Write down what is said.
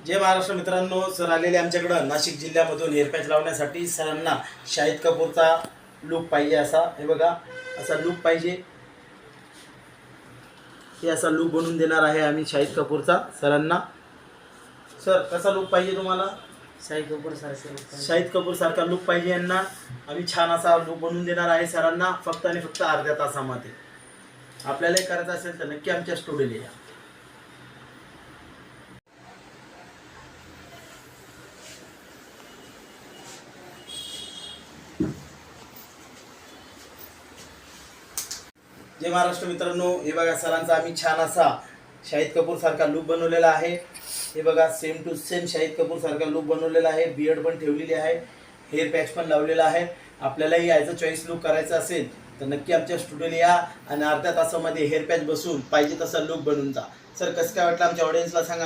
जय महाराष्ट्र मित्रांनो, सर आलेले आमच्याकडं नाशिक जिल्ह्यामधून हेअरपॅच लावण्यासाठी. सरांना शाहिद कपूरचा लुक पाहिजे असा. हे बघा, असा लुक पाहिजे. हे असा लुक बनवून देणार आहे आम्ही शाहिद कपूरचा सरांना. सर, कसा लुक पाहिजे तुम्हाला? शाहिद कपूर सारखा लुक पाहिजे यांना. आम्ही छान असा लुक बनवून देणार आहे सरांना, फक्त आणि फक्त अर्ध्या तासामध्ये. आपल्यालाही करायचं असेल तर नक्की आमच्या स्टुडिओला या. जय महाराष्ट्र मित्रांनो, हे बघा, सरांचा आम्ही छान असा शाहिद कपूर सारखा लुक बनवलेला आहे. हे बघा, same to same Shahid Kapoor सारखा लुक बनवलेला आहे. बियर्ड पण ठेवलेली आहे, हेअर पॅच पण लावलेला आहे. आपल्यालाही ॲज अ चॉईस लुक करायचा असेल तर नक्की आमच्या स्टुडिओला या आणि अर्ध्या तासामध्ये हेअर पॅच बसून पाहिजे तसा लुक बनवून जा. सर, कसं काय वाटलं आमच्या ऑडियन्सला सांगा.